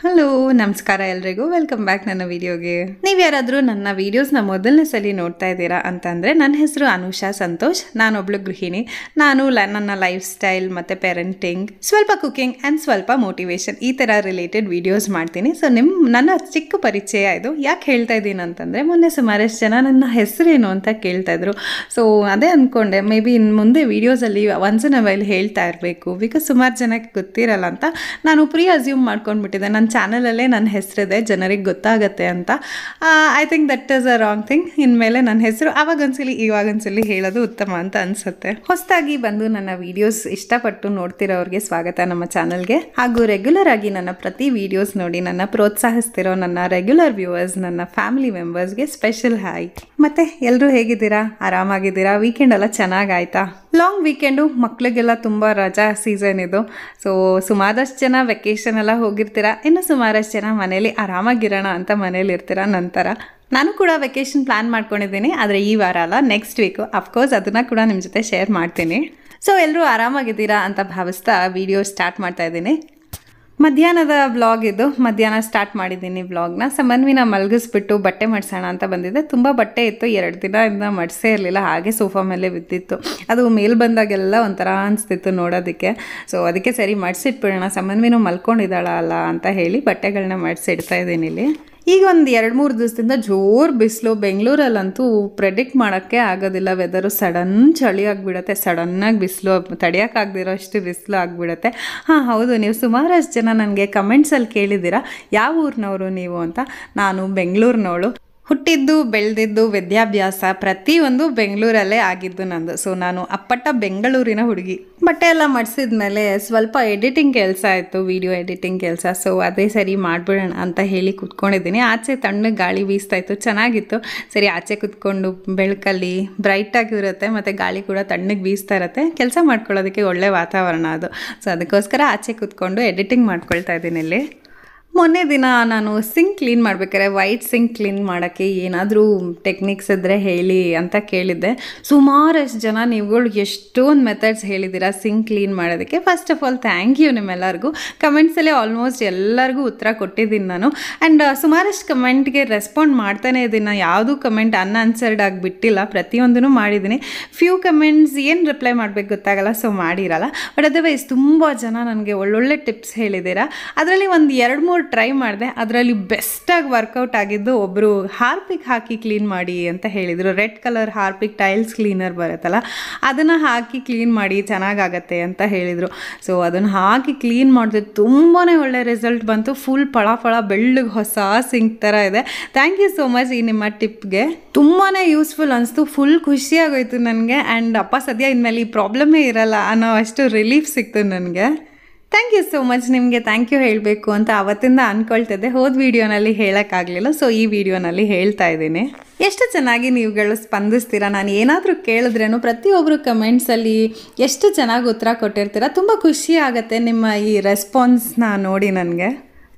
Hello ನಮಸ್ಕಾರ ಎಲ್ರಿಗೂ welcome back ನನ್ನ ವಿಡಿಯೋಗೆ. ನೀವು ಯಾರಾದರೂ ನನ್ನ ವಿಡಿಯೋಸ್ನ ಮೊದಲನೇ ಸಲ ನೋಡ್ತಾ ಇದ್ದೀರಾ ಅಂತಂದರೆ ನನ್ನ ಹೆಸರು ಅನುಷಾ ಸಂತೋಷ್. ನಾನೊಬ್ಳು ಗೃಹಿಣಿ. ನಾನು ನನ್ನ ಲೈಫ್ ಸ್ಟೈಲ್ ಮತ್ತು ಪೇರೆಂಟಿಂಗ್, ಸ್ವಲ್ಪ ಕುಕಿಂಗ್ ಆ್ಯಂಡ್ ಸ್ವಲ್ಪ ಮೋಟಿವೇಶನ್ ಈ ಥರ ರಿಲೇಟೆಡ್ ವಿಡಿಯೋಸ್ ಮಾಡ್ತೀನಿ. ಸೊ ನನ್ನ ಚಿಕ್ಕ ಪರಿಚಯ ಇದು. ಯಾಕೆ ಹೇಳ್ತಾ ಇದ್ದೀನಿ ಅಂತಂದರೆ ಮೊನ್ನೆ ಸುಮಾರಷ್ಟು ಜನ ನನ್ನ ಹೆಸರೇನು ಅಂತ ಕೇಳ್ತಾಯಿದ್ರು. ಸೊ ಅದೇ ಅಂದ್ಕೊಂಡೆ ಮೇ ಬಿ ಇನ್ನು ಮುಂದೆ ವೀಡಿಯೋಸಲ್ಲಿ ಒನ್ಸ್ ಇನ್ ಅ ವೈಲ್ ಹೇಳ್ತಾ ಇರಬೇಕು, ಬಿಕಾಸ್ ಸುಮಾರು ಜನಕ್ಕೆ ಗೊತ್ತಿರಲ್ಲ ಅಂತ ನಾನು ಅಸ್ಯೂಮ್ ಮಾಡ್ಕೊಂಡ್ಬಿಟ್ಟಿದ್ದೆ. ನನ್ನ ಚಾನಲಲ್ಲೇ ನನ್ನ ಹೆಸರಿದೆ, ಜನರಿಗೆ ಗೊತ್ತಾಗತ್ತೆ ಅಂತ. I think that is a wrong thing. ಇನ್ಮೇಲೆ ನನ್ನ ಹೆಸರು ಆವಾಗೊಂದ್ಸಲಿ ಇವಾಗೊಂದ್ಸಲಿ ಹೇಳೋದು ಉತ್ತಮ ಅಂತ ಅನಿಸುತ್ತೆ. ಹೊಸದಾಗಿ ಬಂದು ನನ್ನ ವೀಡಿಯೋಸ್ ಇಷ್ಟಪಟ್ಟು ನೋಡ್ತಿರೋರಿಗೆ ಸ್ವಾಗತ ನಮ್ಮ ಚಾನಲ್ಗೆ. ಹಾಗೂ ರೆಗ್ಯುಲರ್ ಆಗಿ ನನ್ನ ಪ್ರತಿ ವೀಡಿಯೋಸ್ ನೋಡಿ ನನ್ನ ಪ್ರೋತ್ಸಾಹಿಸ್ತಿರೋ ನನ್ನ ರೆಗ್ಯುಲರ್ ವ್ಯೂವರ್ಸ್, ನನ್ನ ಫ್ಯಾಮಿಲಿ ಮೆಂಬರ್ಸ್ಗೆ ಸ್ಪೆಷಲ್ ಹಾಯ್. ಮತ್ತೆ ಎಲ್ಲರೂ ಹೇಗಿದ್ದೀರಾ? ಆರಾಮಾಗಿದ್ದೀರಾ? ವೀಕೆಂಡ್ ಎಲ್ಲ ಚೆನ್ನಾಗಾಯ್ತಾ? ಲಾಂಗ್ ವೀಕೆಂಡು, ಮಕ್ಕಳಿಗೆಲ್ಲ ತುಂಬ ರಜಾ ಸೀಸನ್ ಇದು. ಸೊ ಸುಮಾರಷ್ಟು ಜನ ವೆಕೇಷನ್ ಎಲ್ಲ ಹೋಗಿರ್ತೀರಾ, ಇನ್ನು ಸುಮಾರಷ್ಟು ಜನ ಮನೇಲಿ ಆರಾಮಾಗಿರೋಣ ಅಂತ ಮನೇಲಿ ಇರ್ತೀರಾ. ನಂತರ ನಾನು ಕೂಡ ವೆಕೇಷನ್ ಪ್ಲ್ಯಾನ್ ಮಾಡ್ಕೊಂಡಿದ್ದೀನಿ, ಆದರೆ ಈ ವಾರ ಅಲ್ಲ, ನೆಕ್ಸ್ಟ್ ವೀಕು. ಅಫ್ಕೋರ್ಸ್ ಅದನ್ನು ಕೂಡ ನಿಮ್ಮ ಜೊತೆ ಶೇರ್ ಮಾಡ್ತೀನಿ. ಸೊ ಎಲ್ಲರೂ ಆರಾಮಾಗಿದ್ದೀರಾ ಅಂತ ಭಾವಿಸ್ತಾ ವಿಡಿಯೋ ಸ್ಟಾರ್ಟ್ ಮಾಡ್ತಾ ಇದ್ದೀನಿ. ಮಧ್ಯಾಹ್ನದ ವ್ಲಾಗ್ ಇದು. ಮಧ್ಯಾಹ್ನ ಸ್ಟಾರ್ಟ್ ಮಾಡಿದ್ದೀನಿ ವ್ಲಾಗ್ನ. ಸಮನ್ವಿನ ಮಲಗಿಸ್ಬಿಟ್ಟು ಬಟ್ಟೆ ಮಡ್ಸೋಣ ಅಂತ ಬಂದಿದ್ದೆ. ತುಂಬ ಬಟ್ಟೆ ಇತ್ತು, 2 ದಿನದಿಂದ ಮಡಿಸೇ ಇರಲಿಲ್ಲ, ಹಾಗೆ ಸೋಫಾ ಮೇಲೆ ಬಿದ್ದಿತ್ತು. ಅದು ಮೇಲೆ ಬಂದಾಗೆಲ್ಲ ಒಂಥರ ಅನಿಸ್ತಿತ್ತು ನೋಡೋದಕ್ಕೆ. ಸೊ ಅದಕ್ಕೆ ಸರಿ ಮಡಿಸಿಟ್ಬಿಡೋಣ, ಸಮನ್ವಿನೂ ಮಲ್ಕೊಂಡಿದ್ದಾಳ ಅಲ್ಲ ಅಂತ ಹೇಳಿ ಬಟ್ಟೆಗಳನ್ನ ಮಡಿಸಿಡ್ತಾ ಇದ್ದೀನಿ ಇಲ್ಲಿ. ಈಗ ಒಂದು 2-3 ದಿವಸದಿಂದ ಜೋರು ಬಿಸಿಲು. ಬೆಂಗಳೂರಲ್ಲಂತೂ ಪ್ರೆಡಿಕ್ಟ್ ಮಾಡೋಕ್ಕೆ ಆಗೋದಿಲ್ಲ. ವೆದರು ಸಡನ್ ಚಳಿ ಆಗಿಬಿಡುತ್ತೆ, ಸಡನ್ನಾಗಿ ಬಿಸಿಲು, ತಡೆಯೋಕ್ಕಾಗದಿರೋ ಅಷ್ಟು ಬಿಸಿಲು ಆಗಿಬಿಡುತ್ತೆ. ಹಾಂ ಹೌದು, ನೀವು ಸುಮಾರಷ್ಟು ಜನ ನನಗೆ ಕಮೆಂಟ್ಸಲ್ಲಿ ಕೇಳಿದ್ದೀರಾ ಯಾವ ಊರಿನವರು ನೀವು ಅಂತ. ನಾನು ಬೆಂಗಳೂರಿನವಳು. ಹುಟ್ಟಿದ್ದು ಬೆಳೆದಿದ್ದು ವಿದ್ಯಾಭ್ಯಾಸ ಪ್ರತಿಯೊಂದು ಬೆಂಗಳೂರಲ್ಲೇ ಆಗಿದ್ದು ನಂದು. ಸೊ ನಾನು ಅಪ್ಪಟ್ಟ ಬೆಂಗಳೂರಿನ ಹುಡುಗಿ. ಬಟ್ಟೆ ಎಲ್ಲ ಮಡಿಸಿದ್ಮೇಲೆ ಸ್ವಲ್ಪ ಎಡಿಟಿಂಗ್ ಕೆಲಸ ಆಯಿತು, ವಿಡಿಯೋ ಎಡಿಟಿಂಗ್ ಕೆಲಸ. ಸೊ ಅದೇ ಸರಿ ಮಾಡಿಬಿಡೋಣ ಅಂತ ಹೇಳಿ ಕುತ್ಕೊಂಡಿದ್ದೀನಿ. ಆಚೆ ತಣ್ಣಗೆ ಗಾಳಿ ಬೀಸ್ತಾ ಇತ್ತು, ಚೆನ್ನಾಗಿತ್ತು. ಸರಿ ಆಚೆ ಕುತ್ಕೊಂಡು ಬೆಳಕಲ್ಲಿ ಬ್ರೈಟಾಗಿರುತ್ತೆ ಮತ್ತು ಗಾಳಿ ಕೂಡ ತಣ್ಣಗೆ ಬೀಸ್ತಾ ಇರುತ್ತೆ, ಕೆಲಸ ಮಾಡ್ಕೊಳ್ಳೋದಕ್ಕೆ ಒಳ್ಳೆ ವಾತಾವರಣ ಅದು. ಸೊ ಅದಕ್ಕೋಸ್ಕರ ಆಚೆ ಕುತ್ಕೊಂಡು ಎಡಿಟಿಂಗ್ ಮಾಡ್ಕೊಳ್ತಾ ಇದ್ದೀನಿ ಇಲ್ಲಿ. ಮೊನ್ನೆ ದಿನ ನಾನು ಸಿಂಕ್ ಕ್ಲೀನ್ ಮಾಡ್ಬೇಕಾದ್ರೆ ವೈಟ್ ಸಿಂಕ್ ಕ್ಲೀನ್ ಮಾಡೋಕ್ಕೆ ಏನಾದರೂ ಟೆಕ್ನಿಕ್ಸ್ ಇದ್ದರೆ ಹೇಳಿ ಅಂತ ಕೇಳಿದ್ದೆ. ಸುಮಾರಷ್ಟು ಜನ ನೀವುಗಳು ಎಷ್ಟೊಂದು ಮೆಥಡ್ಸ್ ಹೇಳಿದ್ದೀರಾ ಸಿಂಕ್ ಕ್ಲೀನ್ ಮಾಡೋದಕ್ಕೆ. First of all thank you ನಿಮ್ಮೆಲ್ಲರಿಗೂ. ಕಮೆಂಟ್ಸಲ್ಲೇ ಆಲ್ಮೋಸ್ಟ್ ಎಲ್ಲರಿಗೂ ಉತ್ತರ ಕೊಟ್ಟಿದ್ದೀನಿ ನಾನು. ಆ್ಯಂಡ್ ಸುಮಾರಷ್ಟು ಕಮೆಂಟ್ಗೆ ರೆಸ್ಪಾಂಡ್ ಮಾಡ್ತಾನೇ ಇದ್ದೀನಿ. ಯಾವುದೂ ಕಮೆಂಟ್ ಅನ್ಆನ್ಸರ್ಡ್ ಆಗಿ ಬಿಟ್ಟಿಲ್ಲ, ಪ್ರತಿಯೊಂದೂ ಮಾಡಿದ್ದೀನಿ. ಫ್ಯೂ ಕಮೆಂಟ್ಸ್ ಏನು ರಿಪ್ಲೈ ಮಾಡಬೇಕು ಗೊತ್ತಾಗಲ್ಲ, ಸೊ ಮಾಡಿರಲ್ಲ. ಬಟ್ ಅದರ್ವೈಸ್ ತುಂಬ ಜನ ನನಗೆ ಒಳ್ಳೊಳ್ಳೆ ಟಿಪ್ಸ್ ಹೇಳಿದ್ದೀರಾ. ಅದರಲ್ಲಿ ಒಂದು 2-3 ಟ್ರೈ ಮಾಡಿದೆ. ಅದರಲ್ಲಿ ಬೆಸ್ಟಾಗಿ ವರ್ಕೌಟ್ ಆಗಿದ್ದು, ಒಬ್ಬರು ಹಾರ್ಪಿಕ್ ಹಾಕಿ ಕ್ಲೀನ್ ಮಾಡಿ ಅಂತ ಹೇಳಿದರು. Red colour Harpic tiles cleaner ಬರುತ್ತಲ್ಲ, ಅದನ್ನು ಹಾಕಿ ಕ್ಲೀನ್ ಮಾಡಿ ಚೆನ್ನಾಗಾಗತ್ತೆ ಅಂತ ಹೇಳಿದರು. ಸೊ ಅದನ್ನು ಹಾಕಿ ಕ್ಲೀನ್ ಮಾಡಿದೆ, ತುಂಬಾ ಒಳ್ಳೆ ರಿಸಲ್ಟ್ ಬಂತು. ಫುಲ್ ಫಳ ಬೆಳ್ಳಗೆ ಹೊಸ ಸಿಂಕ್ ಥರ ಇದೆ. ಥ್ಯಾಂಕ್ ಯು ಸೋ ಮಚ್ ಈ ನಿಮ್ಮ ಟಿಪ್ಗೆ. ತುಂಬಾ ಯೂಸ್ಫುಲ್ ಅನಿಸ್ತು, ಫುಲ್ ಖುಷಿಯಾಗೋಯ್ತು ನನಗೆ. ಆ್ಯಂಡ್ ಅಪ್ಪ ಸದ್ಯ ಇನ್ಮೇಲೆ ಈ ಪ್ರಾಬ್ಲಮ್ಮೇ ಇರಲ್ಲ ಅನ್ನೋ ಅಷ್ಟು ರಿಲೀಫ್ ಸಿಕ್ತು ನನಗೆ. Thank you so much. ನಿಮಗೆ ಥ್ಯಾಂಕ್ ಯು ಹೇಳಬೇಕು ಅಂತ ಅವತ್ತಿಂದ ಅಂದ್ಕೊಳ್ತಿದ್ದೆ, ಹೋದ ವೀಡಿಯೋನಲ್ಲಿ ಹೇಳೋಕ್ಕಾಗಲಿಲ್ಲ. ಸೊ ಈ ವಿಡಿಯೋನಲ್ಲಿ ಹೇಳ್ತಾ ಇದ್ದೀನಿ. ಎಷ್ಟು ಚೆನ್ನಾಗಿ ನೀವುಗಳು ಸ್ಪಂದಿಸ್ತೀರಾ. ನಾನು ಏನಾದರೂ ಕೇಳಿದ್ರೇನು ಪ್ರತಿಯೊಬ್ಬರು ಕಮೆಂಟ್ಸಲ್ಲಿ ಎಷ್ಟು ಚೆನ್ನಾಗಿ ಉತ್ತರ ಕೊಟ್ಟಿರ್ತೀರ. ತುಂಬ ಖುಷಿ ಆಗುತ್ತೆ ನಿಮ್ಮ ಈ ರೆಸ್ಪಾನ್ಸ್ನ ನೋಡಿ ನನಗೆ.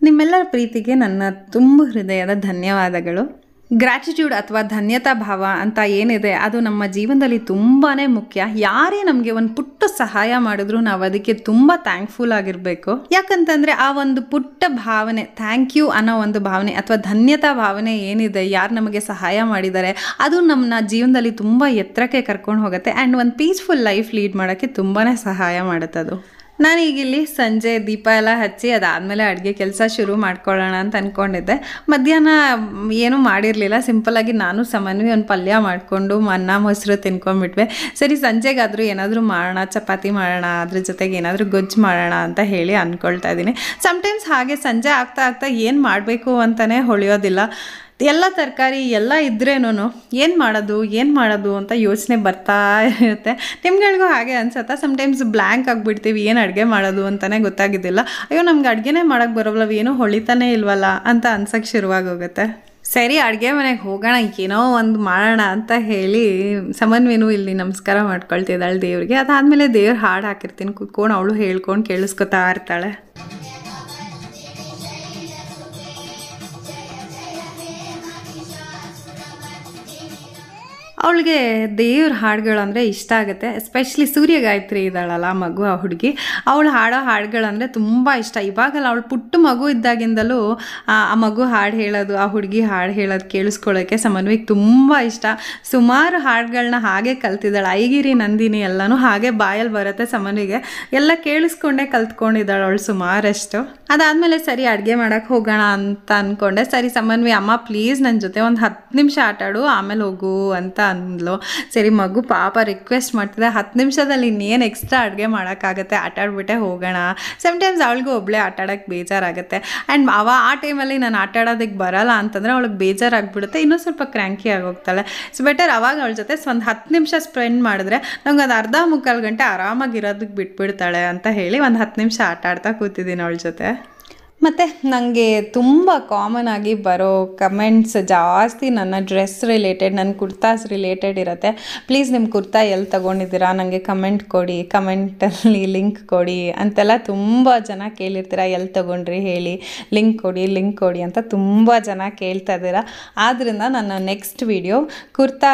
ನಿಮ್ಮೆಲ್ಲರ ಪ್ರೀತಿಗೆ ನನ್ನ ತುಂಬ ಹೃದಯದ ಧನ್ಯವಾದಗಳು. ಗ್ರ್ಯಾಟಿಟ್ಯೂಡ್ ಅಥವಾ ಧನ್ಯತಾ ಭಾವ ಅಂತ ಏನಿದೆ ಅದು ನಮ್ಮ ಜೀವನದಲ್ಲಿ ತುಂಬಾ ಮುಖ್ಯ. ಯಾರೇ ನಮಗೆ ಒಂದು ಪುಟ್ಟ ಸಹಾಯ ಮಾಡಿದ್ರು ನಾವು ಅದಕ್ಕೆ ತುಂಬ ಥ್ಯಾಂಕ್ಫುಲ್ ಆಗಿರಬೇಕು. ಯಾಕಂತಂದರೆ ಆ ಒಂದು ಪುಟ್ಟ ಭಾವನೆ, ಥ್ಯಾಂಕ್ ಯು ಅನ್ನೋ ಒಂದು ಭಾವನೆ ಅಥವಾ ಧನ್ಯತಾ ಭಾವನೆ ಏನಿದೆ, ಯಾರು ನಮಗೆ ಸಹಾಯ ಮಾಡಿದ್ದಾರೆ, ಅದು ನಮ್ಮ ಜೀವನದಲ್ಲಿ ತುಂಬ ಎತ್ತರಕ್ಕೆ ಕರ್ಕೊಂಡು ಹೋಗುತ್ತೆ. ಆ್ಯಂಡ್ ಒಂದು ಪೀಸ್ಫುಲ್ ಲೈಫ್ ಲೀಡ್ ಮಾಡೋಕ್ಕೆ ತುಂಬಾ ಸಹಾಯ ಮಾಡುತ್ತೆ ಅದು. ನಾನೀಗಿಲ್ಲಿ ಸಂಜೆ ದೀಪ ಎಲ್ಲ ಹಚ್ಚಿ ಅದಾದಮೇಲೆ ಅಡುಗೆ ಕೆಲಸ ಶುರು ಮಾಡ್ಕೊಳ್ಳೋಣ ಅಂತ ಅಂದ್ಕೊಂಡಿದ್ದೆ. ಮಧ್ಯಾಹ್ನ ಏನೂ ಮಾಡಿರಲಿಲ್ಲ, ಸಿಂಪಲ್ಲಾಗಿ ನಾನು ಸಮನ್ವಿ ಒಂದು ಪಲ್ಯ ಮಾಡಿಕೊಂಡು ಅನ್ನ ಮೊಸರು ತಿನ್ಕೊಂಡ್ಬಿಟ್ವೆ. ಸರಿ ಸಂಜೆಗಾದರೂ ಏನಾದರೂ ಮಾಡೋಣ, ಚಪಾತಿ ಮಾಡೋಣ, ಅದ್ರ ಜೊತೆಗೆ ಏನಾದರೂ ಗೊಜ್ಜು ಮಾಡೋಣ ಅಂತ ಹೇಳಿ ಅಂದ್ಕೊಳ್ತಾ ಇದ್ದೀನಿ. ಸಮ್ಟೈಮ್ಸ್ ಹಾಗೆ ಸಂಜೆ ಆಗ್ತಾ ಏನು ಮಾಡಬೇಕು ಅಂತಲೇ ಹೊಳೆಯೋದಿಲ್ಲ. ಎಲ್ಲ ತರಕಾರಿ ಎಲ್ಲ ಇದ್ರೇನು ಏನು ಮಾಡೋದು ಅಂತ ಯೋಚನೆ ಬರ್ತಾ ಇರುತ್ತೆ. ನಿಮ್ಗಳಿಗೂ ಹಾಗೆ ಅನ್ಸುತ್ತಾ? ಸಮ್ಟೈಮ್ಸ್ ಬ್ಲ್ಯಾಂಕ್ ಆಗಿಬಿಡ್ತೀವಿ, ಏನು ಅಡುಗೆ ಮಾಡೋದು ಅಂತಲೇ ಗೊತ್ತಾಗಿದ್ದಿಲ್ಲ. ಅಯ್ಯೋ ನಮ್ಗೆ ಅಡುಗೆನೇ ಮಾಡೋಕ್ಕೆ ಬರೋಲ್ಲ, ಏನೂ ಹೊಳಿತಾನೇ ಇಲ್ವಲ್ಲ ಅಂತ ಅನ್ಸೋಕ್ಕೆ ಶುರುವಾಗೋಗುತ್ತೆ. ಸರಿ ಅಡುಗೆ ಮನೆಗೆ ಹೋಗೋಣ, ಏನೋ ಒಂದು ಮಾಡೋಣ ಅಂತ ಹೇಳಿ ಸಮನ್ವಿನೂ ಇಲ್ಲಿ ನಮಸ್ಕಾರ ಮಾಡ್ಕೊಳ್ತಿದ್ದಾಳೆ ದೇವ್ರಿಗೆ. ಅದಾದಮೇಲೆ ದೇವ್ರ ಹಾಡು ಹಾಕಿರ್ತೀನಿ, ಕುತ್ಕೊಂಡು ಅವಳು ಹೇಳ್ಕೊಂಡು ಕೇಳಿಸ್ಕೊತಾ ಇರ್ತಾಳೆ. ಅವಳಿಗೆ ದೇವ್ರ ಹಾಡುಗಳು ಅಂದರೆ ಇಷ್ಟ ಆಗುತ್ತೆ. ಎಸ್ಪೆಷಲಿ ಸೂರ್ಯ ಗಾಯತ್ರಿ ಇದ್ದಾಳಲ್ಲ ಮಗು, ಆ ಹುಡುಗಿ, ಅವಳು ಹಾಡೋ ಹಾಡುಗಳಂದರೆ ತುಂಬ ಇಷ್ಟ. ಇವಾಗಲ್ಲ, ಅವಳು ಪುಟ್ಟ ಮಗು ಇದ್ದಾಗಿಂದಲೂ ಆ ಮಗು ಹಾಡು ಹೇಳೋದು, ಆ ಹುಡುಗಿ ಹಾಡು ಹೇಳೋದು ಕೇಳಿಸ್ಕೊಳ್ಳೋಕ್ಕೆ ಸಮನ್ವಿಗೆ ತುಂಬ ಇಷ್ಟ. ಸುಮಾರು ಹಾಡುಗಳನ್ನ ಹಾಗೆ ಕಲ್ತಿದ್ದಾಳೆ. ಐಗಿರಿ ನಂದಿನಿ ಎಲ್ಲನೂ ಹಾಗೆ ಬಾಯಲ್ಲಿ ಬರುತ್ತೆ ಸಮನ್ವಿಗೆ. ಎಲ್ಲ ಕೇಳಿಸ್ಕೊಂಡೇ ಕಲ್ತ್ಕೊಂಡಿದ್ದಾಳೆ ಅವಳು ಸುಮಾರಷ್ಟು. ಅದಾದಮೇಲೆ ಸರಿ ಅಡುಗೆ ಮಾಡೋಕ್ಕೆ ಹೋಗೋಣ ಅಂತ ಅಂದ್ಕೊಂಡೆ. ಸರಿ ಸಮನ್ವಿ, ಅಮ್ಮ ಪ್ಲೀಸ್ ನನ್ನ ಜೊತೆ ಒಂದು 10 ನಿಮಿಷ ಆಟಾಡು, ಆಮೇಲೆ ಹೋಗು ಅಂತ ಅಂದ್ಲು. ಸರಿ ಮಗು ಪಾಪ ರಿಕ್ವೆಸ್ಟ್ ಮಾಡ್ತಿದ್ದೆ, 10 ನಿಮಿಷದಲ್ಲಿ ಇನ್ನೇನು ಎಕ್ಸ್ಟ್ರಾ ಅಡುಗೆ ಮಾಡೋಕ್ಕಾಗತ್ತೆ, ಆಟಾಡ್ಬಿಟ್ಟೆ ಹೋಗೋಣ. ಸಮ್ಟೈಮ್ಸ್ ಅವಳಿಗೂ ಒಬ್ಬಳೇ ಆಟಾಡೋಕ್ಕೆ ಬೇಜಾರಾಗುತ್ತೆ. ಆ್ಯಂಡ್ ಆ ಟೈಮಲ್ಲಿ ನಾನು ಆಟಾಡೋದಕ್ಕೆ ಬರಲ್ಲ ಅಂತಂದರೆ ಅವಳಿಗೆ ಬೇಜಾರಾಗ್ಬಿಡುತ್ತೆ, ಇನ್ನೂ ಸ್ವಲ್ಪ ಕ್ರ್ಯಾಂಕಿ ಆಗೋಗ್ತಾಳೆ. ಸೊ ಬೆಟರ್ ಅವಾಗ ಅವಳ ಜೊತೆ ಒಂದು 10 ನಿಮಿಷ ಸ್ಪೆಂಡ್ ಮಾಡಿದ್ರೆ ನಂಗೆ ಅದು ಅರ್ಧ ಮುಕ್ಕಾಲು ಗಂಟೆ ಆರಾಮಾಗಿರೋದಕ್ಕೆ ಬಿಟ್ಬಿಡ್ತಾಳೆ ಅಂತ ಹೇಳಿ ಒಂದು 10 ನಿಮಿಷ ಆಟಾಡ್ತಾ ಕೂತಿದ್ದೀನಿ ಅವಳ ಜೊತೆ. ಮತ್ತು ನನಗೆ ತುಂಬ ಕಾಮನ್ ಆಗಿ ಬರೋ ಕಮೆಂಟ್ಸ್ ಜಾಸ್ತಿ ನನ್ನ ಡ್ರೆಸ್ ರಿಲೇಟೆಡ್, ನನ್ನ ಕುರ್ತಾಸ್ ರಿಲೇಟೆಡ್ ಇರುತ್ತೆ. ಪ್ಲೀಸ್ ನಿಮ್ಮ ಕುರ್ತಾ ಎಲ್ಲಿ ತೊಗೊಂಡಿದ್ದೀರಾ, ನನಗೆ ಕಮೆಂಟ್ ಕೊಡಿ, ಕಮೆಂಟಲ್ಲಿ ಲಿಂಕ್ ಕೊಡಿ ಅಂತೆಲ್ಲ ತುಂಬ ಜನ ಕೇಳಿರ್ತೀರ. ಎಲ್ಲಿ ತೊಗೊಂಡ್ರಿ ಹೇಳಿ, ಲಿಂಕ್ ಕೊಡಿ ಅಂತ ತುಂಬ ಜನ ಕೇಳ್ತಾ ಇದ್ದೀರಾ. ಆದ್ದರಿಂದ ನನ್ನ ನೆಕ್ಸ್ಟ್ ವಿಡಿಯೋ ಕುರ್ತಾ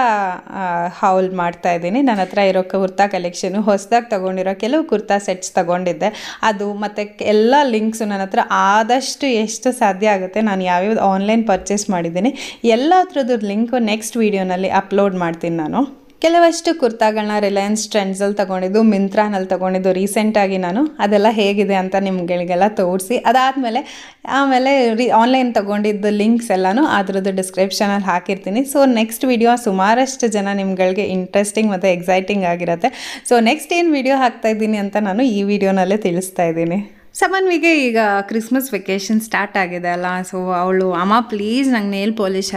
ಹೌಲ್ ಮಾಡ್ತಾಯಿದ್ದೀನಿ. ನನ್ನ ಹತ್ರ ಇರೋ ಕುರ್ತಾ ಕಲೆಕ್ಷನು, ಹೊಸದಾಗಿ ತೊಗೊಂಡಿರೋ ಕೆಲವು ಕುರ್ತಾ ಸೆಟ್ಸ್ ತೊಗೊಂಡಿದ್ದೆ, ಅದು ಮತ್ತು ಎಲ್ಲ ಲಿಂಕ್ಸು ನನ್ನ ಹತ್ರ ಆದಷ್ಟು ಎಷ್ಟು ಸಾಧ್ಯ ಆಗುತ್ತೆ ನಾನು ಯಾವ್ಯಾವ್ದು ಆನ್ಲೈನ್ ಪರ್ಚೇಸ್ ಮಾಡಿದ್ದೀನಿ ಎಲ್ಲ ಥರದ್ದು ಲಿಂಕು ನೆಕ್ಸ್ಟ್ ವೀಡಿಯೋನಲ್ಲಿ ಅಪ್ಲೋಡ್ ಮಾಡ್ತೀನಿ ನಾನು. ಕೆಲವಷ್ಟು ಕುರ್ತಾಗಳನ್ನ ರಿಲಯನ್ಸ್ ಟ್ರೆಂಡ್ಸಲ್ಲಿ ತೊಗೊಂಡಿದ್ದು, ಮಿಂತ್ರಾನಲ್ಲಿ ತೊಗೊಂಡಿದ್ದು ರೀಸೆಂಟಾಗಿ ನಾನು. ಅದೆಲ್ಲ ಹೇಗಿದೆ ಅಂತ ನಿಮ್ಗಳಿಗೆಲ್ಲ ತೋರಿಸಿ ಆಮೇಲೆ ಆನ್ಲೈನ್ ತೊಗೊಂಡಿದ್ದು ಲಿಂಕ್ಸ್ ಎಲ್ಲನೂ ಅದರದ್ದು ಡಿಸ್ಕ್ರಿಪ್ಷನಲ್ಲಿ ಹಾಕಿರ್ತೀನಿ. ಸೊ ನೆಕ್ಸ್ಟ್ ವಿಡಿಯೋ ಸುಮಾರಷ್ಟು ಜನ ನಿಮ್ಗಳಿಗೆ ಇಂಟ್ರೆಸ್ಟಿಂಗ್ ಮತ್ತು ಎಕ್ಸೈಟಿಂಗ್ ಆಗಿರುತ್ತೆ. ಸೊ ನೆಕ್ಸ್ಟ್ ಏನು ವಿಡಿಯೋ ಹಾಕ್ತಾಯಿದ್ದೀನಿ ಅಂತ ನಾನು ಈ ವಿಡಿಯೋನಲ್ಲೇ ತಿಳಿಸ್ತಾ ಇದ್ದೀನಿ. ಸಮನ್ವಿಗೆ ಈಗ ಕ್ರಿಸ್ಮಸ್ ವೆಕೇಷನ್ ಸ್ಟಾರ್ಟ್ ಆಗಿದೆ ಅಲ್ಲ, ಸೊ ಅವಳು ಅಮ್ಮ ಪ್ಲೀಸ್ ನಂಗೆ ನೇಲ್ ಪಾಲಿಶ್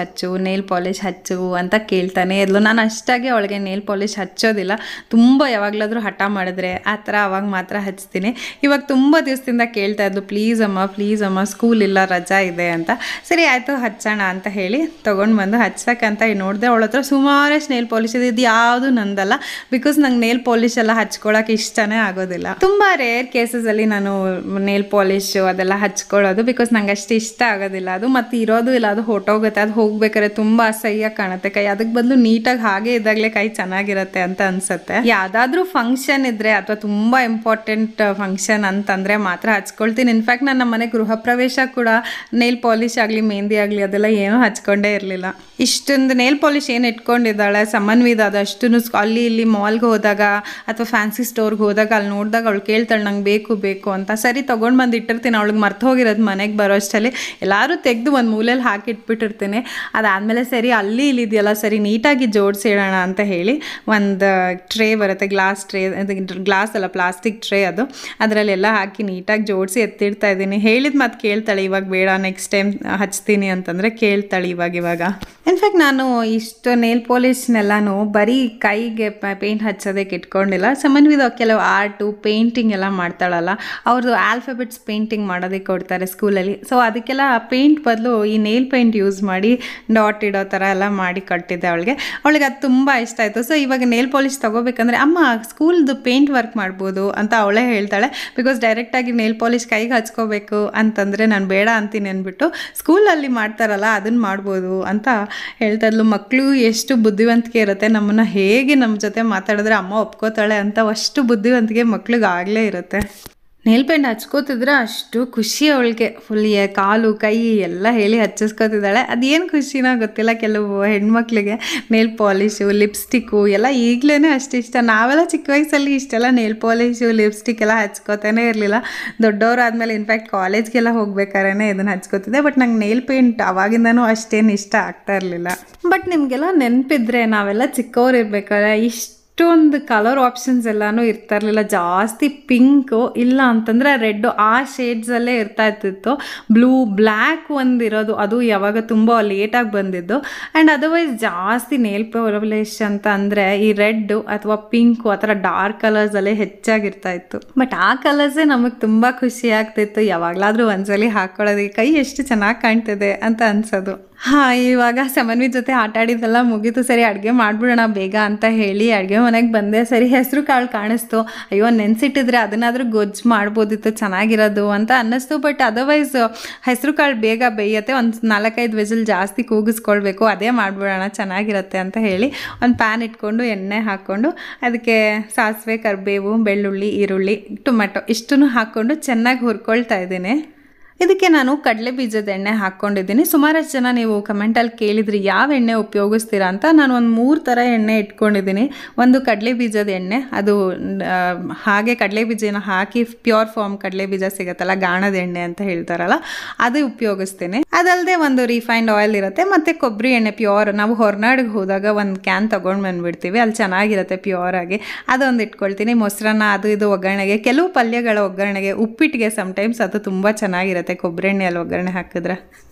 ಹಚ್ಚು ಅಂತ ಕೇಳ್ತಾನೆ ಇದ್ಲು. ನಾನು ಅಷ್ಟಾಗಿ ಅವಳಿಗೆ ನೇಲ್ ಪಾಲಿಶ್ ಹಚ್ಚೋದಿಲ್ಲ, ತುಂಬ ಯಾವಾಗಲಾದರೂ ಹಠ ಮಾಡಿದ್ರೆ ಆ ಥರ ಅವಾಗ ಮಾತ್ರ ಹಚ್ತೀನಿ. ಇವಾಗ ತುಂಬ ದಿವಸದಿಂದ ಕೇಳ್ತಾ ಇದ್ಲು, ಪ್ಲೀಸ್ ಅಮ್ಮ ಸ್ಕೂಲ್ ಇಲ್ಲ, ರಜಾ ಇದೆ ಅಂತ. ಸರಿ ಆಯಿತು ಹಚ್ಚೋಣ ಅಂತ ಹೇಳಿ ತೊಗೊಂಡು ಬಂದು ಹಚ್ಚಕ್ಕಂತ ನೋಡಿದೆ. ಅವಳ ಹತ್ರ ಸುಮಾರಷ್ಟು ನೇಲ್ ಪಾಲಿಶ್ ಇದೆ, ಇದು ಯಾವುದು ನಂದಲ್ಲ, ಬಿಕಾಸ್ ನಂಗೆ ನೇಲ್ ಪಾಲಿಶ್ ಎಲ್ಲ ಹಚ್ಕೊಳ್ಳೋಕೆ ಇಷ್ಟನೇ ಆಗೋದಿಲ್ಲ. ತುಂಬ ರೇರ್ ಕೇಸಸಲ್ಲಿ ನಾನು ನೇಲ್ ಪಾಲಿಶು ಅದೆಲ್ಲ ಹಚ್ಕೊಳ್ಳೋದು, ಬಿಕಾಸ್ ನಂಗೆ ಅಷ್ಟು ಇಷ್ಟ ಆಗೋದಿಲ್ಲ ಅದು. ಮತ್ತು ಇರೋದು ಇಲ್ಲ, ಅದು ಹೊಟ್ಟೋಗುತ್ತೆ, ಅದು ಹೋಗ್ಬೇಕಾದ್ರೆ ತುಂಬ ಅಸಹ್ಯ ಕಾಣುತ್ತೆ ಕೈ. ಅದಕ್ಕೆ ಬದಲು ನೀಟಾಗಿ ಹಾಗೆ ಇದ್ದಾಗಲೇ ಕೈ ಚೆನ್ನಾಗಿರುತ್ತೆ ಅಂತ ಅನ್ಸುತ್ತೆ. ಯಾವುದಾದ್ರೂ ಫಂಕ್ಷನ್ ಇದ್ದರೆ ಅಥವಾ ತುಂಬ ಇಂಪಾರ್ಟೆಂಟ್ ಫಂಕ್ಷನ್ ಅಂತಂದರೆ ಮಾತ್ರ ಹಚ್ಕೊಳ್ತೀನಿ. ಇನ್ಫ್ಯಾಕ್ಟ್ ನನ್ನ ಮನೆ ಗೃಹ ಪ್ರವೇಶ ಕೂಡ ನೇಲ್ ಪಾಲಿಶ್ ಆಗಲಿ ಮೆಹಂದಿ ಆಗಲಿ ಅದೆಲ್ಲ ಏನೂ ಹಚ್ಕೊಂಡೇ ಇರಲಿಲ್ಲ. ಇಷ್ಟೊಂದು ನೇಲ್ ಪಾಲಿಶ್ ಏನು ಇಟ್ಕೊಂಡಿದ್ದಾಳೆ ಸಮನ್ವಿದ, ಅದು ಅಷ್ಟು ಅಲ್ಲಿ ಇಲ್ಲಿ ಮಾಲ್ಗೆ ಹೋದಾಗ ಅಥವಾ ಫ್ಯಾನ್ಸಿ ಸ್ಟೋರ್ಗೆ ಹೋದಾಗ ಅಲ್ಲಿ ನೋಡಿದಾಗ ಅವಳು ಕೇಳ್ತಾಳೆ ನಂಗೆ ಬೇಕು ಅಂತ. ಸರಿ ತೊಗೊಂಡು ಬಂದು ಇಟ್ಟಿರ್ತೀನಿ, ಅವಳಿಗೆ ಮರ್ತು ಹೋಗಿರೋದು ಮನೆಗೆ ಬರೋ ಅಷ್ಟಲ್ಲಿ ಎಲ್ಲರೂ ತೆಗೆದು ಒಂದು ಮೂಲೆಯಲ್ಲಿ ಹಾಕಿಟ್ಬಿಟ್ಟಿರ್ತೀನಿ. ಅದಾದಮೇಲೆ ಸರಿ ಅಲ್ಲಿ ಇಲ್ಲಿದೆಯಲ್ಲ, ಸರಿ ನೀಟಾಗಿ ಜೋಡಿಸಿಡೋಣ ಅಂತ ಹೇಳಿ ಒಂದು ಟ್ರೇ ಬರುತ್ತೆ, ಗ್ಲಾಸ್ ಅಲ್ಲ ಪ್ಲಾಸ್ಟಿಕ್ ಟ್ರೇ, ಅದು ಅದರಲ್ಲೆಲ್ಲ ಹಾಕಿ ನೀಟಾಗಿ ಜೋಡಿಸಿ ಎತ್ತಿಡ್ತಾ ಇದ್ದೀನಿ. ಹೇಳಿದ ಮಾತು ಕೇಳ್ತಾಳೆ, ಇವಾಗ ಬೇಡ ನೆಕ್ಸ್ಟ್ ಟೈಮ್ ಹಚ್ತೀನಿ ಅಂತಂದರೆ ಕೇಳ್ತಾಳೆ ಇವಾಗ. ಇನ್ಫ್ಯಾಕ್ಟ್ ನಾನು ಇಷ್ಟು ನೇಲ್ ಪಾಲಿಶ್ನೆಲ್ಲನೂ ಬರೀ ಕೈಗೆ ಪೇಂಟ್ ಹಚ್ಚೋದಕ್ಕೆ ಇಟ್ಕೊಂಡಿಲ್ಲ. ಸಮನ್ವಿದ ಕೆಲವು ಆರ್ಟು ಪೇಂಟಿಂಗ್ ಎಲ್ಲ ಮಾಡ್ತಾಳಲ್ಲ, ಅವ್ರದ್ದು ಆಲ್ಫಾಬೆಟ್ಸ್ ಪೇಂಟಿಂಗ್ ಮಾಡೋದಕ್ಕೆ ಕೊಡ್ತಾರೆ ಸ್ಕೂಲಲ್ಲಿ. ಸೊ ಅದಕ್ಕೆಲ್ಲ ಪೇಂಟ್ ಬದಲು ಈ ನೇಲ್ ಪೇಂಟ್ ಯೂಸ್ ಮಾಡಿ ಡಾಟ್ ಇಡೋ ಥರ ಎಲ್ಲ ಮಾಡಿ ಕಟ್ಟಿದ್ದೆ ಅವಳಿಗೆ ಅದು ತುಂಬ ಇಷ್ಟ ಆಯಿತು. ಸೊ ಇವಾಗ ನೇಲ್ ಪಾಲಿಶ್ ತೊಗೋಬೇಕಂದ್ರೆ ಅಮ್ಮ ಸ್ಕೂಲ್ದು ಪೇಂಟ್ ವರ್ಕ್ ಮಾಡ್ಬೋದು ಅಂತ ಅವಳೇ ಹೇಳ್ತಾಳೆ. ಬಿಕಾಸ್ ಡೈರೆಕ್ಟಾಗಿ ನೇಲ್ ಪಾಲಿಶ್ ಕೈಗೆ ಹಚ್ಕೋಬೇಕು ಅಂತಂದರೆ ನಾನು ಬೇಡ ಅಂತೀನಿ ಅಂದ್ಬಿಟ್ಟು ಸ್ಕೂಲಲ್ಲಿ ಮಾಡ್ತಾರಲ್ಲ ಅದನ್ನು ಮಾಡ್ಬೋದು ಅಂತ ಹೇಳ್ತಾ ಇದ್ಲು. ಮಕ್ಕಳು ಎಷ್ಟು ಬುದ್ಧಿವಂತಿಕೆ ಇರುತ್ತೆ, ನಮ್ಮನ್ನು ಹೇಗೆ ನಮ್ಮ ಜೊತೆ ಮಾತಾಡಿದ್ರೆ ಅಮ್ಮ ಒಪ್ಕೋತಾಳೆ ಅಂತ ಅಷ್ಟು ಬುದ್ಧಿವಂತಿಕೆ ಮಕ್ಳಿಗೆ ಆಗಲೇ ಇರುತ್ತೆ. ನೇಲ್ ಪೇಂಟ್ ಹಚ್ಕೋತಿದ್ರೆ ಅಷ್ಟು ಖುಷಿ ಅವಳಿಗೆ. ಫುಲ್ ಕಾಲು ಕೈ ಎಲ್ಲ ಹೇಳಿ ಹಚ್ಚಿಸ್ಕೋತಿದ್ದಾಳೆ. ಅದೇನು ಖುಷಿನೋ ಗೊತ್ತಿಲ್ಲ, ಕೆಲವು ಹೆಣ್ಮಕ್ಳಿಗೆ ನೇಲ್ ಪಾಲಿಶು ಲಿಪ್ಸ್ಟಿಕ್ಕು ಎಲ್ಲ ಈಗಲೇ ಅಷ್ಟಿಷ್ಟ. ನಾವೆಲ್ಲ ಚಿಕ್ಕ ವಯಸ್ಸಲ್ಲಿ ಇಷ್ಟೆಲ್ಲ ನೇಲ್ ಪಾಲಿಶು ಲಿಪ್ಸ್ಟಿಕ್ ಎಲ್ಲ ಹಚ್ಕೋತಾನೆ ಇರಲಿಲ್ಲ. ದೊಡ್ಡವರಾದ್ಮೇಲೆ ಇನ್ಫ್ಯಾಕ್ಟ್ ಕಾಲೇಜ್ಗೆಲ್ಲ ಹೋಗ್ಬೇಕಾದ್ರೆ ಇದನ್ನು ಹಚ್ಕೋತಿದ್ದೆ. ಬಟ್ ನಂಗೆ ನೇಲ್ ಪೇಂಟ್ ಅವಾಗಿಂದನೂ ಅಷ್ಟೇನು ಇಷ್ಟ ಆಗ್ತಾ ಇರಲಿಲ್ಲ. ಬಟ್ ನಿಮಗೆಲ್ಲ ನೆನಪಿದ್ರೆ ನಾವೆಲ್ಲ ಚಿಕ್ಕವ್ರು ಇರ್ಬೇಕಾದ್ರೆ ಇಷ್ಟೊಂದು ಕಲರ್ ಆಪ್ಷನ್ಸ್ ಎಲ್ಲನೂ ಇರ್ತಾ ಇರಲಿಲ್ಲ. ಜಾಸ್ತಿ ಪಿಂಕು ಇಲ್ಲ ಅಂತಂದರೆ ರೆಡ್ಡು ಆ ಶೇಡ್ಸಲ್ಲೇ ಇರ್ತಾ ಇರ್ತಿತ್ತು. ಬ್ಲೂ ಬ್ಲ್ಯಾಕ್ ಒಂದು ಇರೋದು, ಅದು ಯಾವಾಗ ತುಂಬ ಲೇಟಾಗಿ ಬಂದಿದ್ದು. ಆ್ಯಂಡ್ ಅದರ್ವೈಸ್ ಜಾಸ್ತಿ ನೇಲ್ ಪಾಲಿಶ್ ಅಂತ ಅಂದರೆ ಈ ರೆಡ್ಡು ಅಥವಾ ಪಿಂಕು ಆ ಥರ ಡಾರ್ಕ್ ಕಲರ್ಸಲ್ಲೇ ಹೆಚ್ಚಾಗಿರ್ತಾ ಇತ್ತು. ಬಟ್ ಆ ಕಲರ್ಸೇ ನಮಗೆ ತುಂಬ ಖುಷಿ ಆಗ್ತಿತ್ತು. ಯಾವಾಗಲಾದರೂ ಒಂದ್ಸಲಿ ಹಾಕ್ಕೊಳ್ಳೋದಕ್ಕೆ ಕೈ ಎಷ್ಟು ಚೆನ್ನಾಗಿ ಕಾಣ್ತಿದೆ ಅಂತ ಅನ್ಸೋದು. ಇವಾಗ ಸಮನ್ವಿ ಜೊತೆ ಆಟ ಆಡಿದ್ದೆಲ್ಲ ಮುಗೀತು. ಸರಿ ಅಡುಗೆ ಮಾಡಿಬಿಡೋಣ ಬೇಗ ಅಂತ ಹೇಳಿ ಅಡುಗೆ ಮನೆಗೆ ಬಂದೆ. ಸರಿ ಹೆಸರು ಕಾಳು ಕಾಣಿಸ್ತು, ಅಯ್ಯೋ ನೆನೆಸಿಟ್ಟಿದ್ರೆ ಅದನ್ನಾದರೂ ಗೊಜ್ಜು ಮಾಡ್ಬೋದಿತ್ತು ಚೆನ್ನಾಗಿರೋದು ಅಂತ ಅನ್ನಿಸ್ತು. ಬಟ್ ಅದರ್ವೈಸ್ ಹೆಸರು ಕಾಳು ಬೇಗ ಬೇಯುತ್ತೆ, ಒಂದು 4-5 ವಿಸಿಲ್ ಜಾಸ್ತಿ ಕೂಗಿಸ್ಕೊಳ್ಬೇಕು, ಅದೇ ಮಾಡಿಬಿಡೋಣ ಚೆನ್ನಾಗಿರುತ್ತೆ ಅಂತ ಹೇಳಿ ಒಂದು ಪ್ಯಾನ್ ಇಟ್ಕೊಂಡು ಎಣ್ಣೆ ಹಾಕ್ಕೊಂಡು ಅದಕ್ಕೆ ಸಾಸಿವೆ, ಕರಿಬೇವು, ಬೆಳ್ಳುಳ್ಳಿ, ಈರುಳ್ಳಿ, ಟೊಮೆಟೊ ಇಷ್ಟನ್ನು ಹಾಕ್ಕೊಂಡು ಚೆನ್ನಾಗಿ ಹುರ್ಕೊಳ್ತಾ ಇದ್ದೀನಿ. ಇದಕ್ಕೆ ನಾನು ಕಡಲೆ ಬೀಜದ ಎಣ್ಣೆ ಹಾಕ್ಕೊಂಡಿದ್ದೀನಿ. ಸುಮಾರಷ್ಟು ಜನ ನೀವು ಕಮೆಂಟಲ್ಲಿ ಕೇಳಿದ್ರಿ ಯಾವ ಎಣ್ಣೆ ಉಪಯೋಗಿಸ್ತೀರಾ ಅಂತ. ನಾನು ಒಂದು 3 ಥರ ಎಣ್ಣೆ ಇಟ್ಕೊಂಡಿದ್ದೀನಿ. ಒಂದು ಕಡಲೆ ಬೀಜದ ಎಣ್ಣೆ, ಅದು ಹಾಗೆ ಕಡಲೆ ಬೀಜನ ಹಾಕಿ ಪ್ಯೂರ್ ಫಾರ್ಮ್ ಕಡಲೆ ಬೀಜ ಸಿಗುತ್ತಲ್ಲ, ಗಾಣದ ಎಣ್ಣೆ ಅಂತ ಹೇಳ್ತಾರಲ್ಲ, ಅದು ಉಪಯೋಗಿಸ್ತೀನಿ. ಅದಲ್ಲದೆ ಒಂದು ರಿಫೈನ್ಡ್ ಆಯಿಲ್ ಇರುತ್ತೆ, ಮತ್ತು ಕೊಬ್ಬರಿ ಎಣ್ಣೆ ಪ್ಯೂರ್. ನಾವು ಹೊರನಾಡಿಗೆ ಹೋದಾಗ ಒಂದು ಕ್ಯಾನ್ ತೊಗೊಂಡು ಬಂದುಬಿಡ್ತೀವಿ, ಅಲ್ಲಿ ಚೆನ್ನಾಗಿರುತ್ತೆ ಪ್ಯೂರ್ ಆಗಿ, ಅದೊಂದು ಇಟ್ಕೊಳ್ತೀನಿ. ಮೊಸರನ್ನ ಅದು ಇದು ಒಗ್ಗರಣೆಗೆ, ಕೆಲವು ಪಲ್ಯಗಳ ಒಗ್ಗರಣೆಗೆ, ಉಪ್ಪಿಟ್ಟಿಗೆ ಸಮಟೈಮ್ಸ್ ಅದು ತುಂಬ ಚೆನ್ನಾಗಿರುತ್ತೆ ಕೊಬ್ಬರಿ ಎಣ್ಣೆಯಲ್ಲಿ ಒಗ್ಗರಣೆ ಹಾಕಿದ್ರೆ.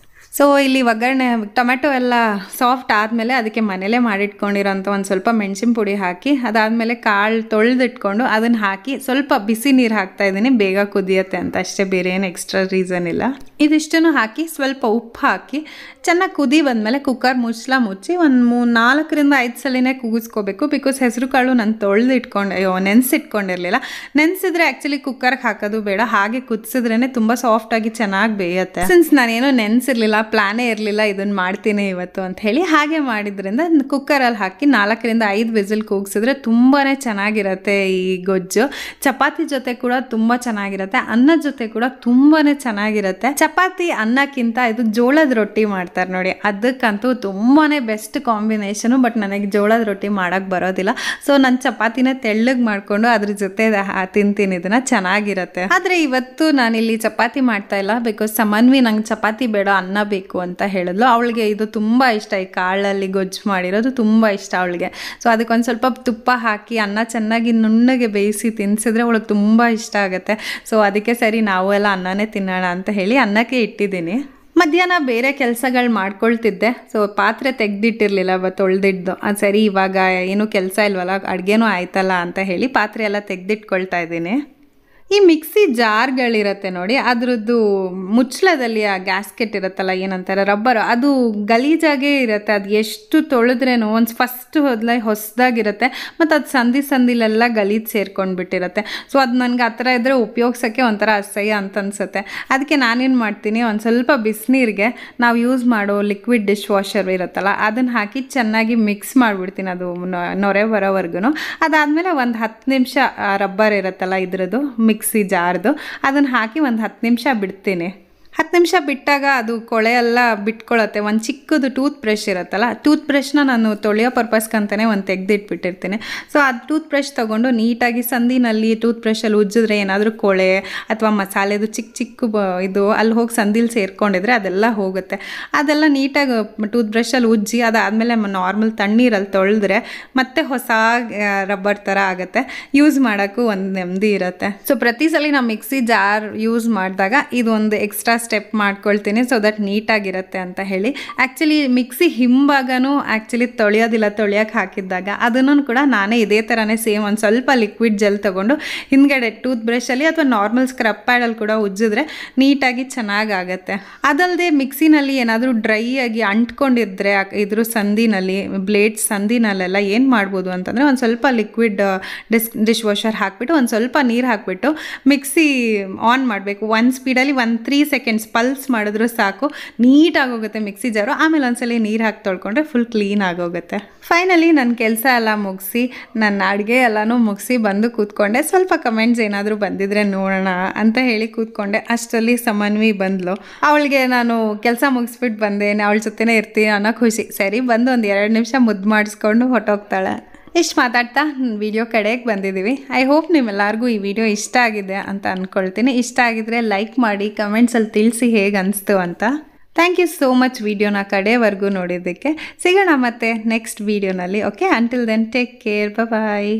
ಸೊ ಇಲ್ಲಿ ಒಗ್ಗರಣೆ ಟೊಮೆಟೊ ಎಲ್ಲ ಸಾಫ್ಟ್ ಆದಮೇಲೆ ಅದಕ್ಕೆ ಮನೇಲೇ ಮಾಡಿಟ್ಕೊಂಡಿರೋಂಥ ಒಂದು ಸ್ವಲ್ಪ ಮೆಣಸಿನ ಪುಡಿ ಹಾಕಿ, ಅದಾದಮೇಲೆ ಕಾಳು ತೊಳೆದಿಟ್ಕೊಂಡು ಅದನ್ನು ಹಾಕಿ ಸ್ವಲ್ಪ ಬಿಸಿ ನೀರು ಹಾಕ್ತಾಯಿದ್ದೀನಿ, ಬೇಗ ಕುದಿಯುತ್ತೆ ಅಂತ ಅಷ್ಟೇ, ಬೇರೆ ಏನು ಎಕ್ಸ್ಟ್ರಾ ರೀಸನ್ ಇಲ್ಲ. ಇದಿಷ್ಟನ್ನು ಹಾಕಿ ಸ್ವಲ್ಪ ಉಪ್ಪು ಹಾಕಿ ಚೆನ್ನಾಗಿ ಕುದಿ ಬಂದಮೇಲೆ ಕುಕ್ಕರ್ ಮುಚ್ಚಿ ಒಂದು 4-5 ಸಲಿನೇ ಕೂಗಿಸ್ಕೋಬೇಕು. ಬಿಕಾಸ್ ಹೆಸರು ಕಾಳು ನಾನು ನೆನೆಸಿಟ್ಕೊಂಡಿರಲಿಲ್ಲ. ನೆನೆಸಿದ್ರೆ ಆ್ಯಕ್ಚುಲಿ ಕುಕ್ಕರ್ಗೆ ಹಾಕೋದು ಬೇಡ, ಹಾಗೆ ಕುದಿಸಿದ್ರೇ ತುಂಬ ಸಾಫ್ಟಾಗಿ ಚೆನ್ನಾಗಿ ಬೇಯುತ್ತೆ. ಸಿನ್ಸ್ ನಾನೇನೋ ನೆನೆಸಿರಲಿಲ್ಲ, ಪ್ಲಾನೇ ಇರಲಿಲ್ಲ ಇದನ್ನು ಮಾಡ್ತೀನಿ ಇವತ್ತು ಅಂತ ಹೇಳಿ, ಹಾಗೆ ಮಾಡಿದ್ರಿಂದ ಕುಕ್ಕರಲ್ಲಿ ಹಾಕಿ 4-5 ವಿಸಿಲ್ ಕೂಗಿಸಿದ್ರೆ ತುಂಬಾ ಚೆನ್ನಾಗಿರುತ್ತೆ ಈ ಗೊಜ್ಜು. ಚಪಾತಿ ಜೊತೆ ಕೂಡ ತುಂಬ ಚೆನ್ನಾಗಿರುತ್ತೆ, ಅನ್ನದ ಜೊತೆ ಕೂಡ ತುಂಬಾ ಚೆನ್ನಾಗಿರುತ್ತೆ. ಚಪಾತಿ ಅನ್ನಕ್ಕಿಂತ ಇದು ಜೋಳದ ರೊಟ್ಟಿ ಮಾಡ್ತಾರೆ ನೋಡಿ, ಅದಕ್ಕಂತೂ ತುಂಬಾ ಬೆಸ್ಟ್ ಕಾಂಬಿನೇಷನು. ಬಟ್ ನನಗೆ ಜೋಳದ ರೊಟ್ಟಿ ಮಾಡೋಕ್ಕೆ ಬರೋದಿಲ್ಲ, ಸೊ ನಾನು ಚಪಾತಿನ ತೆಳ್ಳಗೆ ಮಾಡಿಕೊಂಡು ಅದ್ರ ಜೊತೆ ತಿಂತೀನಿ, ಇದನ್ನು ಚೆನ್ನಾಗಿರುತ್ತೆ. ಆದರೆ ಇವತ್ತು ನಾನಿಲ್ಲಿ ಚಪಾತಿ ಮಾಡ್ತಾ ಇಲ್ಲ, ಬಿಕಾಸ್ ಸಮನ್ವಿ ನಂಗೆ ಚಪಾತಿ ಬೇಡ ಅನ್ನ ಬೇಕು ಅಂತ ಹೇಳಿದ್ಲು. ಅವಳಿಗೆ ಇದು ತುಂಬ ಇಷ್ಟ, ಈ ಕಾಳಲ್ಲಿ ಗೊಜ್ಜು ಮಾಡಿರೋದು ತುಂಬ ಇಷ್ಟ ಅವಳಿಗೆ. ಸೊ ಅದಕ್ಕೊಂದು ಸ್ವಲ್ಪ ತುಪ್ಪ ಹಾಕಿ ಅನ್ನ ಚೆನ್ನಾಗಿ ನುಣ್ಣಗೆ ಬೇಯಿಸಿ ತಿನ್ನಿಸಿದ್ರೆ ಅವಳಿಗೆ ತುಂಬ ಇಷ್ಟ ಆಗುತ್ತೆ. ಸೊ ಅದಕ್ಕೆ ಸರಿ ನಾವು ಎಲ್ಲ ಅನ್ನನೇ ತಿನ್ನೋಣ ಅಂತ ಹೇಳಿ ಅನ್ನಕ್ಕೆ ಇಟ್ಟಿದ್ದೀನಿ. ಮಧ್ಯಾಹ್ನ ಬೇರೆ ಕೆಲಸಗಳು ಮಾಡ್ಕೊಳ್ತಿದ್ದೆ, ಸೊ ಪಾತ್ರೆ ತೆಗೆದಿಟ್ಟಿರಲಿಲ್ಲ ತೊಳೆದಿದ್ದು. ಅದು ಸರಿ ಇವಾಗ ಏನೂ ಕೆಲಸ ಇಲ್ವಲ್ಲ, ಅಡುಗೆನೂ ಆಯ್ತಲ್ಲ ಅಂತ ಹೇಳಿ ಪಾತ್ರೆ ಎಲ್ಲ ತೆಗೆದಿಟ್ಕೊಳ್ತಾ ಇದ್ದೀನಿ. ಈ ಮಿಕ್ಸಿ ಜಾರ್ಗಳಿರುತ್ತೆ ನೋಡಿ, ಅದರದ್ದು ಮುಚ್ಚಳದಲ್ಲಿ ಆ ಗ್ಯಾಸ್ಕೆಟ್ ಇರುತ್ತಲ್ಲ, ಏನಂತಾರೆ ರಬ್ಬರ್, ಅದು ಗಲೀಜಾಗೇ ಇರುತ್ತೆ. ಅದು ಎಷ್ಟು ತೊಳೆದ್ರೇನು ಒಂದು ಫಸ್ಟ್ ಹೊಸದಾಗಿರುತ್ತೆ, ಮತ್ತು ಅದು ಸಂದಿಲೆಲ್ಲ ಗಲೀಜು ಸೇರ್ಕೊಂಡ್ಬಿಟ್ಟಿರುತ್ತೆ. ಸೊ ಅದು ನನಗೆ ಆ ಥರ ಇದ್ದರೆ ಉಪಯೋಗಿಸೋಕ್ಕೆ ಒಂಥರ ಅಸಹ್ಯ ಅಂತ ಅನಿಸುತ್ತೆ. ಅದಕ್ಕೆ ನಾನೇನು ಮಾಡ್ತೀನಿ, ಒಂದು ಸ್ವಲ್ಪ ಬಿಸಿನೀರಿಗೆ ನಾವು ಯೂಸ್ ಮಾಡೋ ಲಿಕ್ವಿಡ್ ಡಿಶ್ ವಾಷರ್ ಇರುತ್ತಲ್ಲ, ಅದನ್ನು ಹಾಕಿ ಚೆನ್ನಾಗಿ ಮಿಕ್ಸ್ ಮಾಡಿಬಿಡ್ತೀನಿ, ಅದು ನೊರೆ ಬರೋವರೆಗೂ. ಅದಾದಮೇಲೆ ಒಂದು 10 ನಿಮಿಷ ರಬ್ಬರ್ ಇರುತ್ತಲ್ಲ ಇದ್ರದ್ದು ಮಿಕ್ಸಿ ಜಾರ್ದು, ಅದನ್ನು ಹಾಕಿ ಒಂದು 10 ನಿಮಿಷ ಬಿಡ್ತೀನಿ. 10 ನಿಮಿಷ ಬಿಟ್ಟಾಗ ಅದು ಕೊಳೆ ಎಲ್ಲ ಬಿಟ್ಕೊಳ್ಳುತ್ತೆ. ಒಂದು ಚಿಕ್ಕದು ಟೂತ್ ಬ್ರಷ್ ಇರುತ್ತಲ್ಲ, ಟೂತ್ ಬ್ರಷ್ನ ನಾನು ತೊಳೆಯೋ ಪರ್ಪಸ್ಗಂತಲೇ ಒಂದು ತೆಗೆದಿಟ್ಬಿಟ್ಟಿರ್ತೀನಿ. ಸೊ ಅದು ಟೂತ್ ಬ್ರಷ್ ತೊಗೊಂಡು ನೀಟಾಗಿ ಸಂದಿನಲ್ಲಿ ಟೂತ್ ಬ್ರಷಲ್ಲಿ ಉಜ್ಜಿದ್ರೆ ಏನಾದರೂ ಕೊಳೆ ಅಥವಾ ಮಸಾಲೆದು ಚಿಕ್ಕ ಇದು ಅಲ್ಲಿ ಹೋಗಿ ಸಂದಿಲಿ ಸೇರ್ಕೊಂಡಿದ್ರೆ ಅದೆಲ್ಲ ಹೋಗುತ್ತೆ. ಅದೆಲ್ಲ ನೀಟಾಗಿ ಟೂತ್ ಬ್ರಷಲ್ಲಿ ಉಜ್ಜಿ ಅದಾದಮೇಲೆ ನಾರ್ಮಲ್ ತಣ್ಣೀರಲ್ಲಿ ತೊಳೆದ್ರೆ ಮತ್ತೆ ಹೊಸ ರಬ್ಬರ್ ಥರ ಆಗುತ್ತೆ, ಯೂಸ್ ಮಾಡೋಕ್ಕೂ ಒಂದು ನೆಮ್ಮದಿ ಇರುತ್ತೆ. ಸೊ ಪ್ರತಿ ಸಲ ನಾವು ಮಿಕ್ಸಿ ಜಾರ್ ಯೂಸ್ ಮಾಡಿದಾಗ ಇದೊಂದು ಎಕ್ಸ್ಟ್ರಾ ಸ್ಟೆಪ್ ಮಾಡ್ಕೊಳ್ತೀನಿ, ಸೊ ದಟ್ ನೀಟಾಗಿರುತ್ತೆ ಅಂತ ಹೇಳಿ. ಆ್ಯಕ್ಚುಲಿ ಮಿಕ್ಸಿ ಹಿಂಭಾಗನೂ ಆ್ಯಕ್ಚುಲಿ ತೊಳೆಯೋಕ್ಕೆ ಹಾಕಿದ್ದಾಗ ಅದನ್ನು ಕೂಡ ನಾನೇ ಇದೇ ಥರನೇ ಸೇಮ್ ಒಂದು ಸ್ವಲ್ಪ ಲಿಕ್ವಿಡ್ ಜೆಲ್ ತೊಗೊಂಡು ಹಿಂದ್ಗಡೆ ಟೂತ್ ಬ್ರಷಲ್ಲಿ ಅಥವಾ ನಾರ್ಮಲ್ ಸ್ಕ್ರಬ್ ಪ್ಯಾಡಲ್ಲಿ ಕೂಡ ಉಜ್ಜಿದ್ರೆ ನೀಟಾಗಿ ಚೆನ್ನಾಗಾಗತ್ತೆ. ಅದಲ್ಲದೆ ಮಿಕ್ಸಿನಲ್ಲಿ ಏನಾದರೂ ಡ್ರೈ ಆಗಿ ಅಂಟ್ಕೊಂಡಿದ್ರೆ ಇದ್ರ ಸಂದಿನಲ್ಲಿ, ಬ್ಲೇಡ್ ಸಂದಿನಲ್ಲೆಲ್ಲ ಏನು ಮಾಡ್ಬೋದು ಅಂತಂದರೆ ಒಂದು ಸ್ವಲ್ಪ ಲಿಕ್ವಿಡ್ ಡಿಶ್ ವಾಷರ್ ಹಾಕಿಬಿಟ್ಟು ಒಂದು ಸ್ವಲ್ಪ ನೀರು ಹಾಕಿಬಿಟ್ಟು ಮಿಕ್ಸಿ ಆನ್ ಮಾಡಬೇಕು. 1 ಸ್ಪೀಡಲ್ಲಿ 3 ಸೆಕೆಂಡ್ಸ್ ಪಲ್ಸ್ ಮಾಡಿದ್ರು ಸಾಕು, ನೀಟಾಗಿ ಹೋಗುತ್ತೆ ಮಿಕ್ಸಿ ಜಾರು. ಆಮೇಲೆ ಒಂದ್ಸಲ ನೀರು ಹಾಕಿ ತೊಳ್ಕೊಂಡ್ರೆ ಫುಲ್ ಕ್ಲೀನ್ ಆಗೋಗುತ್ತೆ. ಫೈನಲಿ ನನ್ನ ಕೆಲಸ ಎಲ್ಲ ಮುಗಿಸಿ, ನನ್ನ ಅಡುಗೆ ಎಲ್ಲನೂ ಮುಗಿಸಿ ಬಂದು ಕೂತ್ಕೊಂಡೆ. ಸ್ವಲ್ಪ ಕಮೆಂಟ್ಸ್ ಏನಾದರೂ ಬಂದಿದ್ರೆ ನೋಡೋಣ ಅಂತ ಹೇಳಿ ಕೂತ್ಕೊಂಡೆ. ಅಷ್ಟರಲ್ಲಿ ಸಮನ್ವಿ ಬಂದ್ಲು. ಅವಳಿಗೆ ನಾನು ಕೆಲಸ ಮುಗಿಸ್ಬಿಟ್ಟು ಬಂದೇನೆ, ಅವಳ ಜೊತೆನೇ ಇರ್ತೀನಿ ಅನ್ನೋ ಖುಷಿ. ಸರಿ ಬಂದು ಒಂದು 2 ನಿಮಿಷ ಮುದ್ದು ಮಾಡಿಸ್ಕೊಂಡು ಹೊಟ್ಟೋಗ್ತಾಳೆ. ಇಷ್ಟು ಮಾತಾಡ್ತಾ ವಿಡಿಯೋ ಕಡೆಗೆ ಬಂದಿದ್ದೀವಿ. ಐ ಹೋಪ್ ನಿಮ್ಮೆಲ್ಲರಿಗೂ ಈ ವಿಡಿಯೋ ಇಷ್ಟ ಆಗಿದೆ ಅಂತ ಅಂದ್ಕೊಳ್ತೀನಿ. ಇಷ್ಟ ಆಗಿದ್ರೆ ಲೈಕ್ ಮಾಡಿ, ಕಮೆಂಟ್ಸಲ್ಲಿ ತಿಳಿಸಿ ಹೇಗೆ ಅನಿಸ್ತು ಅಂತ. ಥ್ಯಾಂಕ್ ಯು ಸೋ ಮಚ್ ವಿಡಿಯೋನ ಕಡೆವರೆಗೂ ನೋಡಿದ್ದಕ್ಕೆ. ಸಿಗೋಣ ಮತ್ತೆ ನೆಕ್ಸ್ಟ್ ವಿಡಿಯೋನಲ್ಲಿ. Okay, until then take care, ಬಾಯ್.